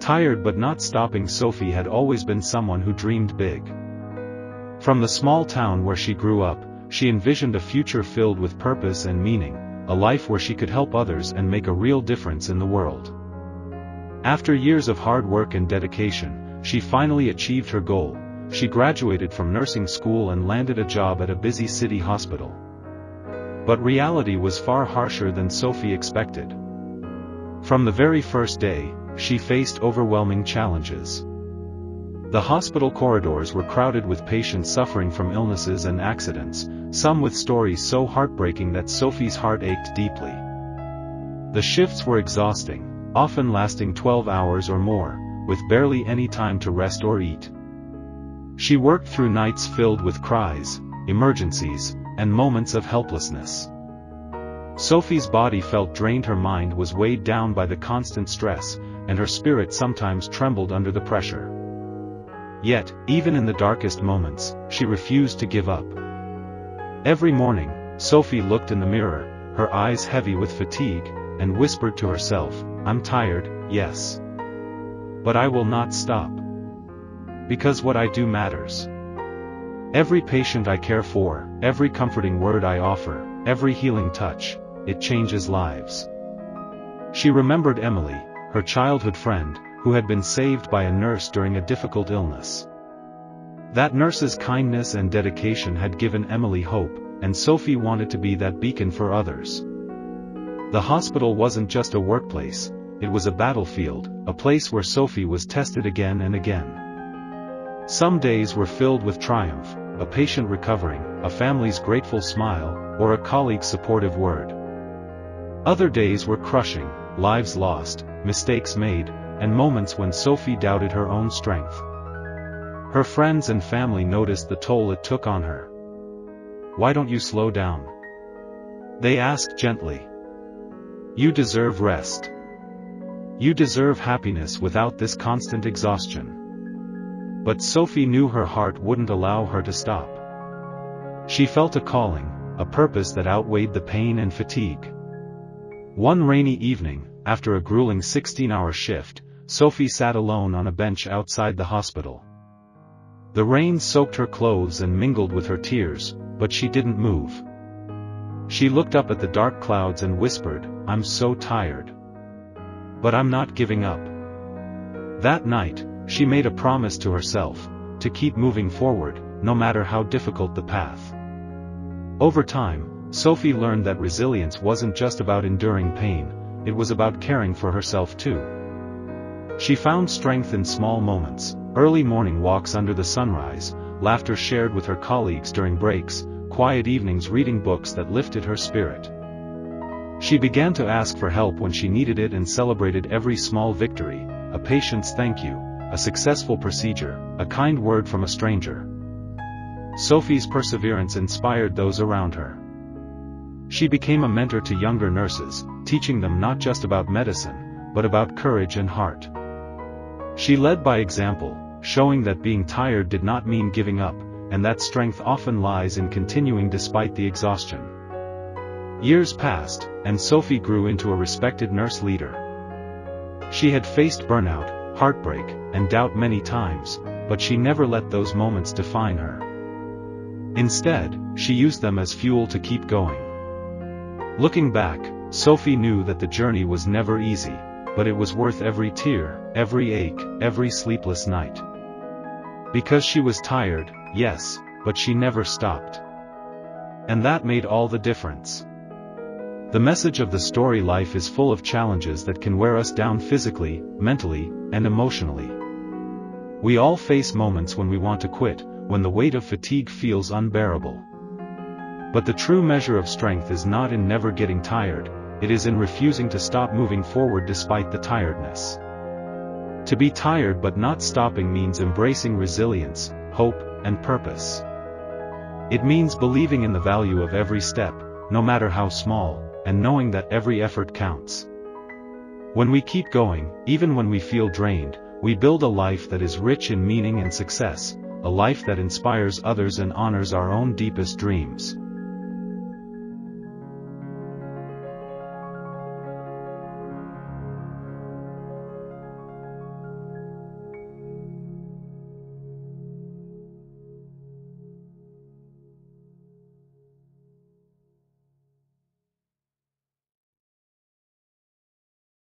Tired but not stopping, Sophie had always been someone who dreamed big. From the small town where she grew up, she envisioned a future filled with purpose and meaning, a life where she could help others and make a real difference in the world. After years of hard work and dedication, she finally achieved her goal. She graduated from nursing school and landed a job at a busy city hospital. But reality was far harsher than Sophie expected. From the very first day, she faced overwhelming challenges. The hospital corridors were crowded with patients suffering from illnesses and accidents, some with stories so heartbreaking that Sophie's heart ached deeply. The shifts were exhausting, often lasting 12 hours or more, with barely any time to rest or eat. She worked through nights filled with cries, emergencies, and moments of helplessness. Sophie's body felt drained, her mind was weighed down by the constant stress, and her spirit sometimes trembled under the pressure. Yet, even in the darkest moments, she refused to give up. Every morning, Sophie looked in the mirror, her eyes heavy with fatigue, and whispered to herself, "I'm tired, yes. But I will not stop. Because what I do matters. Every patient I care for, every comforting word I offer, every healing touch, it changes lives." She remembered Emily, her childhood friend, who had been saved by a nurse during a difficult illness. That nurse's kindness and dedication had given Emily hope, and Sophie wanted to be that beacon for others. The hospital wasn't just a workplace, it was a battlefield, a place where Sophie was tested again and again. Some days were filled with triumph, a patient recovering, a family's grateful smile, or a colleague's supportive word. Other days were crushing, lives lost, mistakes made, and moments when Sophie doubted her own strength. Her friends and family noticed the toll it took on her. "Why don't you slow down?" they asked gently. "You deserve rest. You deserve happiness without this constant exhaustion." But Sophie knew her heart wouldn't allow her to stop. She felt a calling, a purpose that outweighed the pain and fatigue. One rainy evening, after a grueling 16-hour shift, Sophie sat alone on a bench outside the hospital. The rain soaked her clothes and mingled with her tears, but she didn't move. She looked up at the dark clouds and whispered, "I'm so tired. But I'm not giving up." That night, she made a promise to herself, to keep moving forward, no matter how difficult the path. Over time, Sophie learned that resilience wasn't just about enduring pain, it was about caring for herself too. She found strength in small moments, early morning walks under the sunrise, laughter shared with her colleagues during breaks, quiet evenings reading books that lifted her spirit. She began to ask for help when she needed it and celebrated every small victory, a patient's thank you, a successful procedure, a kind word from a stranger. Sophie's perseverance inspired those around her. She became a mentor to younger nurses, teaching them not just about medicine, but about courage and heart. She led by example, showing that being tired did not mean giving up, and that strength often lies in continuing despite the exhaustion. Years passed, and Sophie grew into a respected nurse leader. She had faced burnout, heartbreak, and doubt many times, but she never let those moments define her. Instead, she used them as fuel to keep going. Looking back, Sophie knew that the journey was never easy, but it was worth every tear, every ache, every sleepless night. Because she was tired, yes, but she never stopped. And that made all the difference. The message of the story: life is full of challenges that can wear us down physically, mentally, and emotionally. We all face moments when we want to quit, when the weight of fatigue feels unbearable. But the true measure of strength is not in never getting tired, it is in refusing to stop moving forward despite the tiredness. To be tired but not stopping means embracing resilience, hope, and purpose. It means believing in the value of every step, no matter how small, and knowing that every effort counts. When we keep going, even when we feel drained, we build a life that is rich in meaning and success, a life that inspires others and honors our own deepest dreams.